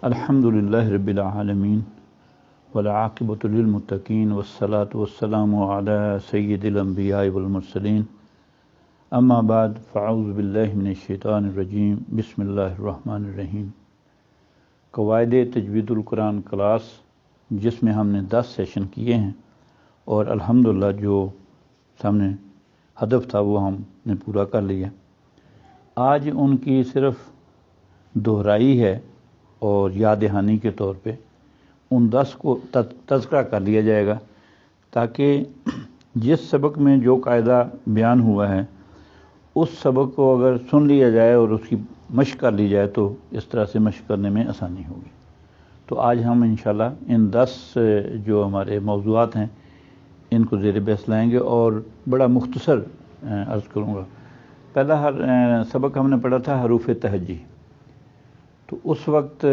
الحمدللہ رب العالمین والعاقبۃ للمتقین والصلاة والسلام علی سید الانبیاء والمرسلین اما بعد فاعوذ باللہ من الشیطان الرجیم بسم اللہ الرحمن الرحیم۔ قواعد تجوید القرآن کلاس جس میں ہم نے 10 سیشن کیے ہیں اور الحمدللہ جو سامنے ہدف تھا وہ ہم نے پورا کر لیا۔ آج ان کی صرف دہرائی ہے اور یاد دہانی کے طور پہ ان 10 کو تذکرہ کر لیا جائے گا تاکہ جس سبق میں جو قاعدہ بیان ہوا ہے اس سبق کو اگر سن لیا جائے اور اس کی مشق کر لی جائے تو اس طرح سے مشق کرنے میں آسانی ہوگی۔ تو آج ہم انشاءاللہ ان 10 جو ہمارے موضوعات ہیں ان کو زیر بحث لائیں گے اور بڑا مختصر عرض کروں گا۔ پہلا سبق ہم نے پڑھا تھا حروف تہجی۔ تو اس وقت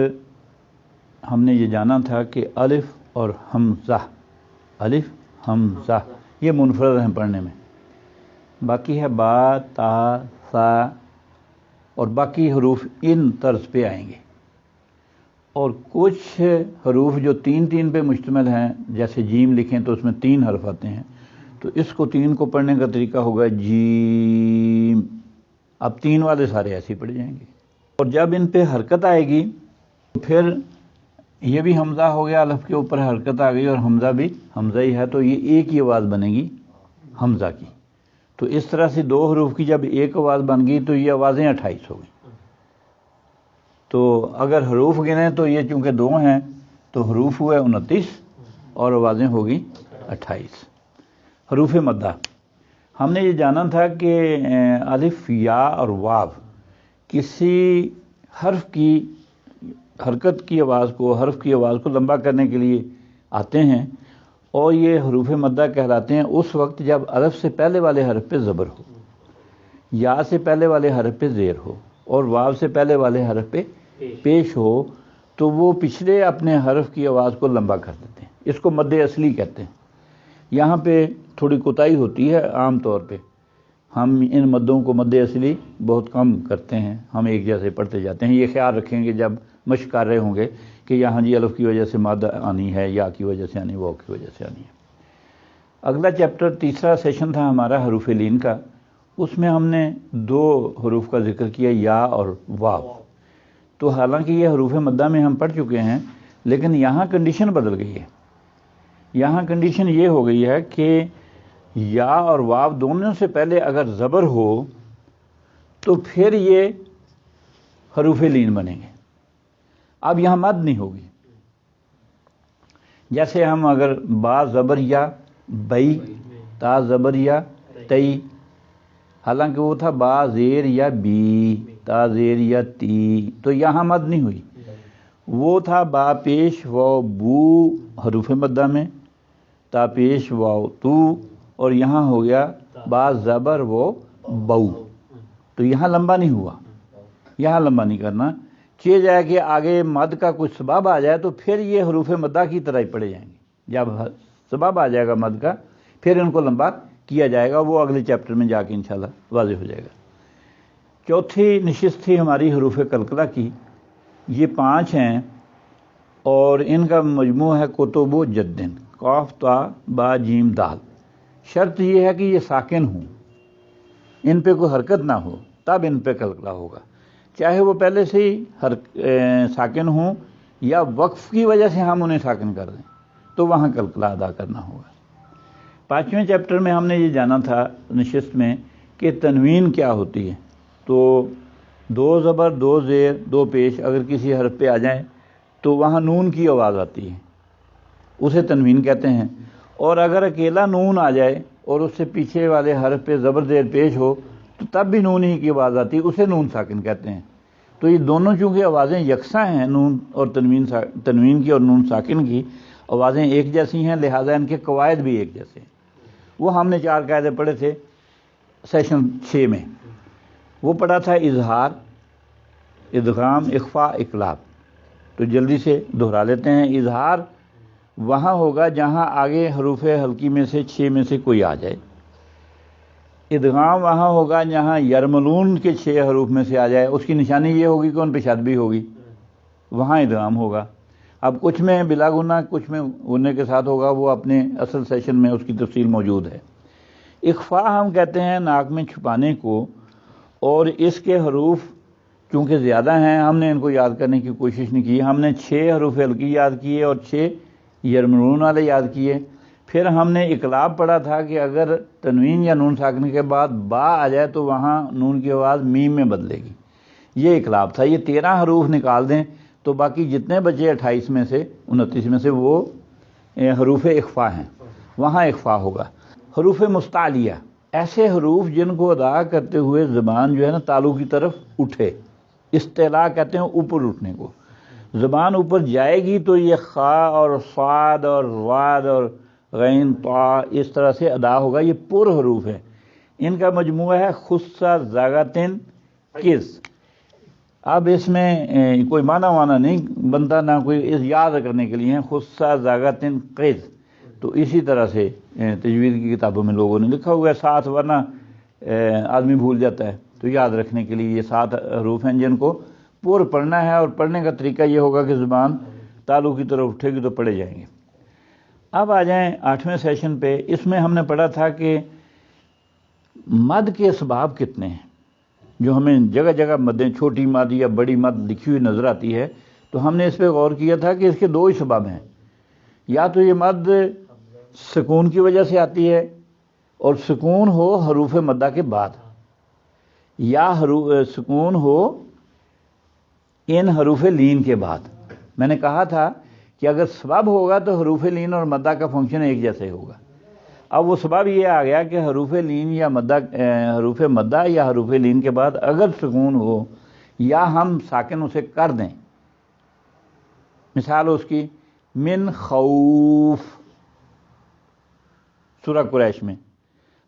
ہم نے یہ جانا تھا کہ الف اور حمزہ، الف حمزہ یہ منفرد ہیں پڑھنے میں، باقی ہے با تا سا اور باقی حروف ان طرز پہ آئیں گے، اور کچھ حروف جو 3 پہ مشتمل ہیں جیسے جیم لکھیں تو اس میں 3 حرف آتے ہیں، تو اس کو 3 کو پڑھنے کا طریقہ ہوگا جیم۔ اب 3 والے سارے ایسے پڑھ جائیں گے، اور جب ان پہ حرکت آئے گی تو پھر یہ بھی حمزہ ہو گیا، الف کے اوپر حرکت آ گئی اور حمزہ بھی حمزہ ہی ہے، تو یہ ایک ہی آواز بنے گی حمزہ کی۔ تو اس طرح سے 2 حروف کی جب ایک آواز بن گئی تو یہ آوازیں 28 ہو گئی۔ تو اگر حروف گنیں تو یہ چونکہ 2 ہیں تو حروف ہوئے 29 اور آوازیں ہوگی 28۔ حروف مدہ ہم نے یہ جانا تھا کہ الف یا اور واو کسی حرف کی حرکت کی آواز کو، حرف کی آواز کو لمبا کرنے کے لیے آتے ہیں، اور یہ حروف مدہ کہلاتے ہیں اس وقت جب الف سے پہلے والے حرف پہ زبر ہو، یا سے پہلے والے حرف پہ زیر ہو اور واو سے پہلے والے حرف پہ پیش ہو، تو وہ پچھلے اپنے حرف کی آواز کو لمبا کر دیتے ہیں۔ اس کو مد اصلی کہتے ہیں۔ یہاں پہ تھوڑی کوتاہی ہوتی ہے، عام طور پہ ہم ان مدوں کو مد اصلی بہت کم کرتے ہیں، ہم ایک جیسے پڑھتے جاتے ہیں۔ یہ خیال رکھیں گے جب مشق کر رہے ہوں گے کہ یہاں جی الف کی وجہ سے مد آنی ہے، یا کی وجہ سے آنی، واو کی وجہ سے آنی ہے۔ اگلا چیپٹر تیسرا سیشن تھا ہمارا حروف لین کا، اس میں ہم نے 2 حروف کا ذکر کیا، یا اور واو۔ تو حالانکہ یہ حروف مدہ میں ہم پڑھ چکے ہیں لیکن یہاں کنڈیشن بدل گئی ہے۔ یہاں کنڈیشن یہ ہو گئی ہے کہ یا اور واو دونوں سے پہلے اگر زبر ہو تو پھر یہ حروف لین بنیں گے۔ اب یہاں مد نہیں ہوگی، جیسے ہم اگر با زبر یا بئی، تا زبر یا تئی، حالانکہ وہ تھا با زیر یا بی، تا زیر یا تی، تو یہاں مد نہیں ہوئی۔ وہ تھا با پیش واو بو حروف مدہ میں، تا پیش واو تو، اور یہاں ہو گیا با زبر و بو، تو یہاں لمبا نہیں ہوا، یہاں لمبا نہیں کرنا چاہیے جائے کہ آگے مد کا کچھ سبب آ جائے تو پھر یہ حروف مدہ کی طرح ہی پڑھے جائیں گے۔ جب سبب آ جائے گا مد کا پھر ان کو لمبا کیا جائے گا، وہ اگلے چیپٹر میں جا کے انشاءاللہ واضح ہو جائے گا۔ چوتھی نشست تھی ہماری حروف قلقلہ کی، یہ 5 ہیں اور ان کا مجموع ہے کتب و جدن، قاف تا با جیم دال۔ شرط یہ ہے کہ یہ ساکن ہوں، ان پہ کوئی حرکت نہ ہو، تب ان پہ قلقلہ ہوگا، چاہے وہ پہلے سے ہی ساکن ہوں یا وقف کی وجہ سے ہم انہیں ساکن کر دیں تو وہاں قلقلہ ادا کرنا ہوگا۔ 5ویں چیپٹر میں ہم نے یہ جانا تھا نشست میں کہ تنوین کیا ہوتی ہے۔ تو 2 زبر، 2 زیر، 2 پیش اگر کسی حرف پہ آ جائیں تو وہاں نون کی آواز آتی ہے، اسے تنوین کہتے ہیں، اور اگر اکیلا نون آ جائے اور اس سے پیچھے والے حرف پہ زبر زیر پیش ہو تو تب بھی نون ہی کی آواز آتی ہے، اسے نون ساکن کہتے ہیں۔ تو یہ دونوں چونکہ آوازیں یکساں ہیں، نون اور تنوین کی اور نون ساکن کی آوازیں ایک جیسی ہیں، لہٰذا ان کے قواعد بھی ایک جیسے ہیں۔ وہ ہم نے 4 قاعدے پڑھے تھے سیشن 6 میں۔ وہ پڑھا تھا اظہار، ادغام، اخفاء، اقلاب۔ تو جلدی سے دہرا لیتے ہیں۔ اظہار وہاں ہوگا جہاں آگے حروف حلقی میں سے 6 میں سے کوئی آ جائے۔ ادغام وہاں ہوگا جہاں یرملون کے 6 حروف میں سے آ جائے، اس کی نشانی یہ ہوگی کہ ان پہ شد بھی ہوگی، وہاں ادغام ہوگا. اب کچھ میں بلا گنہ کچھ میں غنہ کے ساتھ ہوگا، وہ اپنے اصل سیشن میں اس کی تفصیل موجود ہے. اخفاء ہم کہتے ہیں ناک میں چھپانے کو، اور اس کے حروف چونکہ زیادہ ہیں ہم نے ان کو یاد کرنے کی کوشش نہیں کی. ہم نے 6 حروف ہلکی یاد کیے اور 6 یرمرون والے یاد کیے. پھر ہم نے اقلاب پڑھا تھا کہ اگر تنوین یا نون ساکن کے بعد با آ جائے تو وہاں نون کی آواز میم میں بدلے گی. یہ اقلاب تھا. یہ 13 حروف نکال دیں تو باقی جتنے بچے 28 میں سے 29 میں سے وہ حروف اخفاء ہیں، وہاں اخفاء ہوگا. حروف مستعلیہ، ایسے حروف جن کو ادا کرتے ہوئے زبان جو ہے نا تالو کی طرف اٹھے. استعلاء کہتے ہیں اوپر اٹھنے کو. زبان اوپر جائے گی تو یہ خا اور صاد اور واد اور غین طا اس طرح سے ادا ہوگا. یہ پر حروف ہیں، ان کا مجموعہ ہے خصہ زاغتن کس. اب اس میں کوئی معنی نہیں بنتا، نہ کوئی اس یاد کرنے کے لیے خصہ زاغتن قز. تو اسی طرح سے تجوید کی کتابوں میں لوگوں نے لکھا ہوا ہے ساتھ، ورنہ آدمی بھول جاتا ہے. تو یاد رکھنے کے لیے یہ 7 حروف ہیں جن کو پور پڑھنا ہے، اور پڑھنے کا طریقہ یہ ہوگا کہ زبان تالو کی طرف اٹھے گی تو پڑھے جائیں گے. اب آ جائیں 8ویں سیشن پہ. اس میں ہم نے پڑھا تھا کہ مد کے اسباب کتنے ہیں، جو ہمیں جگہ جگہ مدیں چھوٹی مد یا بڑی مد لکھی ہوئی نظر آتی ہے. تو ہم نے اس پہ غور کیا تھا کہ اس کے 2 ہی سبب ہیں. یا تو یہ مد سکون کی وجہ سے آتی ہے، اور سکون ہو حروف مدہ کے بعد، یا سکون ہو ان حروف لین کے بعد. میں نے کہا تھا کہ اگر سبب ہوگا تو حروف لین اور مدہ کا فنکشن ایک جیسے ہوگا. اب وہ سبب یہ آ گیا کہ حروف لین یا مدہ، حروف مدہ یا حروف لین کے بعد اگر سکون ہو یا ہم ساکن اسے کر دیں. مثال اس کی من خوف سورہ قریش میں.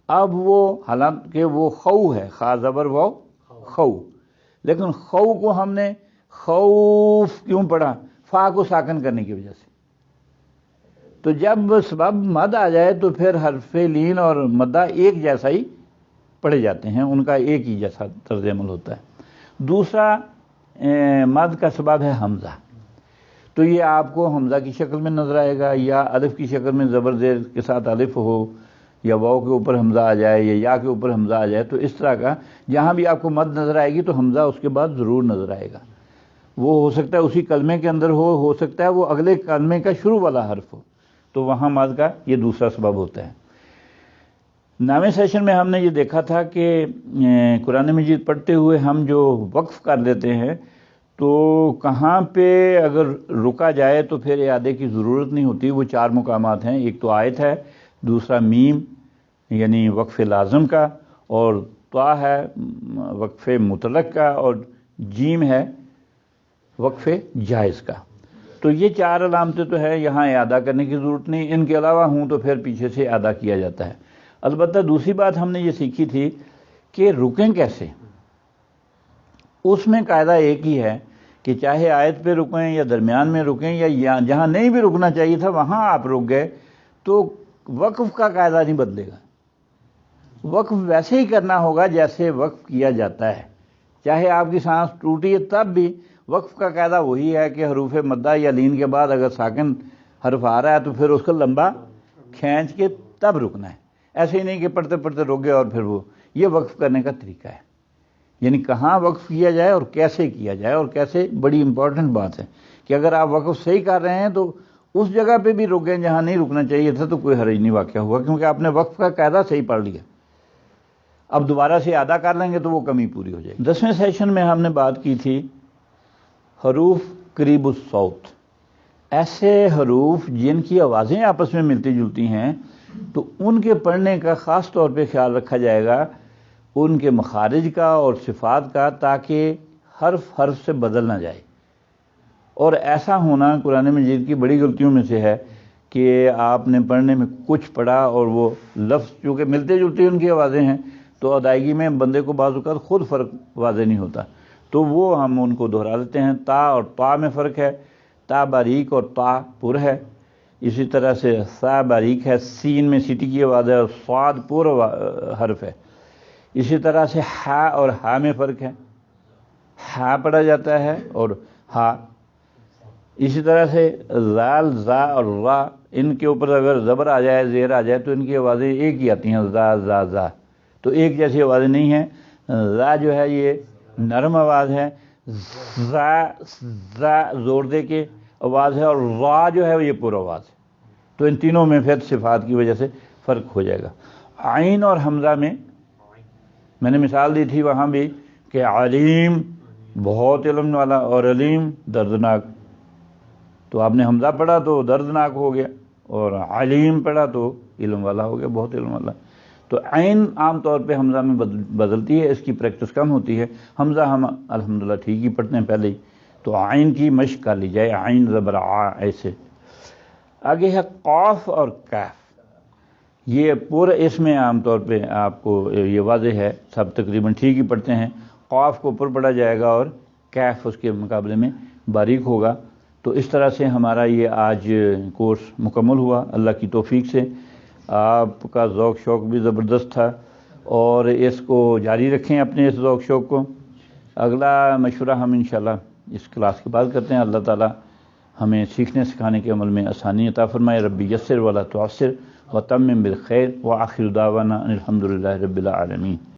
اب وہ حالانکہ وہ خو ہے، خا زبر وہ خو، لیکن خو کو ہم نے خوف کیوں پڑھا؟ فا کو ساکن کرنے کی وجہ سے. تو جب سبب مد آ جائے تو پھر حرف لین اور مدہ ایک جیسا ہی پڑھے جاتے ہیں، ان کا ایک ہی جیسا طرز عمل ہوتا ہے. دوسرا مد کا سبب ہے حمزہ. تو یہ آپ کو حمزہ کی شکل میں نظر آئے گا، یا الف کی شکل میں زبر زیر کے ساتھ الف ہو، یا واو کے اوپر حمزہ آ جائے، یا کے اوپر حمزہ آ جائے. تو اس طرح کا جہاں بھی آپ کو مد نظر آئے گی تو حمزہ اس کے بعد ضرور نظر آئے گا. وہ ہو سکتا ہے اسی کلمے کے اندر ہو سکتا ہے وہ اگلے کلمے کا شروع والا حرف ہو. تو وہاں مد کا یہ دوسرا سبب ہوتا ہے. 9ویں سیشن میں ہم نے یہ دیکھا تھا کہ قرآن مجید پڑھتے ہوئے ہم جو وقف کر لیتے ہیں تو کہاں پہ اگر رکا جائے تو پھر اعادے کی ضرورت نہیں ہوتی. وہ 4 مقامات ہیں. ایک تو آیت ہے، دوسرا میم یعنی وقف لازم کا، اور طا ہے وقف مطلق کا، اور جیم ہے وقف جائز کا. تو یہ 4 علامتیں تو ہے، یہاں اعادہ کرنے کی ضرورت نہیں. ان کے علاوہ ہوں تو پھر پیچھے سے اعادہ کیا جاتا ہے. البتہ دوسری بات ہم نے یہ سیکھی تھی کہ رکیں کیسے. اس میں قاعدہ ایک ہی ہے کہ چاہے آیت پہ رکیں یا درمیان میں رکیں یا جہاں نہیں بھی رکنا چاہیے تھا وہاں آپ رک گئے تو وقف کا قاعدہ نہیں بدلے گا. وقف ویسے ہی کرنا ہوگا جیسے وقف کیا جاتا ہے. چاہے آپ کی سانس ٹوٹی ہے تب بھی وقف کا قاعدہ وہی ہے کہ حروف مدہ یا لین کے بعد اگر ساکن حرف آ رہا ہے تو پھر اس کو لمبا کھینچ کے تب رکنا ہے. ایسے ہی نہیں کہ پڑھتے پڑھتے رک گئے اور پھر وہ. یہ وقف کرنے کا طریقہ ہے. یعنی کہاں وقف کیا جائے اور کیسے کیا جائے، اور کیسے بڑی امپورٹنٹ بات ہے کہ اگر آپ وقف صحیح کر رہے ہیں تو اس جگہ پہ بھی رکیں جہاں نہیں رکنا چاہیے تھا تو کوئی حرج نہیں واقع ہوا، کیونکہ آپ نے وقف کا قاعدہ صحیح پڑھ لیا. اب دوبارہ سے ادا کر لیں گے تو وہ کمی پوری ہو جائے گی. 10ویں سیشن میں ہم نے بات کی تھی حروف قریب الصوت. ایسے حروف جن کی آوازیں آپس میں ملتی جلتی ہیں تو ان کے پڑھنے کا خاص طور پہ خیال رکھا جائے گا، ان کے مخارج کا اور صفات کا، تاکہ حرف سے بدل نہ جائے. اور ایسا ہونا قرآن مجید کی بڑی غلطیوں میں سے ہے کہ آپ نے پڑھنے میں کچھ پڑھا اور وہ لفظ چونکہ ملتے جلتے ان کی آوازیں ہیں تو ادائیگی میں بندے کو بعض اوقات خود فرق واضح نہیں ہوتا، تو وہ ہم ان کو دہرا دیتے ہیں. تا اور طا میں فرق ہے. تا باریک اور طا پر ہے. اسی طرح سے سا باریک ہے، سین میں سیٹی کی آواز ہے، اور صاد پر حرف ہے. اسی طرح سے ہا اور ہا میں فرق ہے. ہا پڑھا جاتا ہے اور ہا. اسی طرح سے زال، زا اور را، ان کے اوپر اگر زبر آ جائے، زیر آ جائے، تو ان کی آوازیں ایک ہی آتی ہیں، زا زا زا، تو ایک جیسی آوازیں نہیں ہیں۔ زا جو ہے یہ نرم آواز ہے، زا زا زور دے کے آواز ہے، اور را جو ہے یہ پر آواز ہے۔ تو ان تینوں میں پھر صفات کی وجہ سے فرق ہو جائے گا۔ عین اور حمزہ میں نے مثال دی تھی وہاں بھی کہ علیم بہت علم والا، اور علیم دردناک، تو آپ نے حمزہ پڑھا تو دردناک ہو گیا، اور علیم پڑھا تو علم والا ہو گیا، بہت علم والا۔ تو عین عام طور پہ حمزہ میں بدلتی ہے، اس کی پریکٹس کم ہوتی ہے۔ حمزہ ہم الحمدللہ ٹھیک ہی پڑھتے ہیں پہلے ہی، تو عین کی مشق کر لی جائے، عین زبر ع ایسے۔ آگے ہے قاف اور کاف، یہ پورے اس میں عام طور پہ آپ کو یہ واضح ہے، سب تقریباً ٹھیک ہی پڑھتے ہیں۔ قاف کو پر پڑھا جائے گا اور کیف اس کے مقابلے میں باریک ہوگا۔ تو اس طرح سے ہمارا یہ آج کورس مکمل ہوا اللہ کی توفیق سے۔ آپ کا ذوق شوق بھی زبردست تھا، اور اس کو جاری رکھیں اپنے اس ذوق شوق کو۔ اگلا مشورہ ہم انشاءاللہ اس کلاس کے بعد کرتے ہیں۔ اللہ تعالی ہمیں سیکھنے سکھانے کے عمل میں آسانی عطا فرمائے۔ ربی یسر ولا تعسر وتمم بالخیر، وآخر دعوانا ان الحمد للہ رب العالمین۔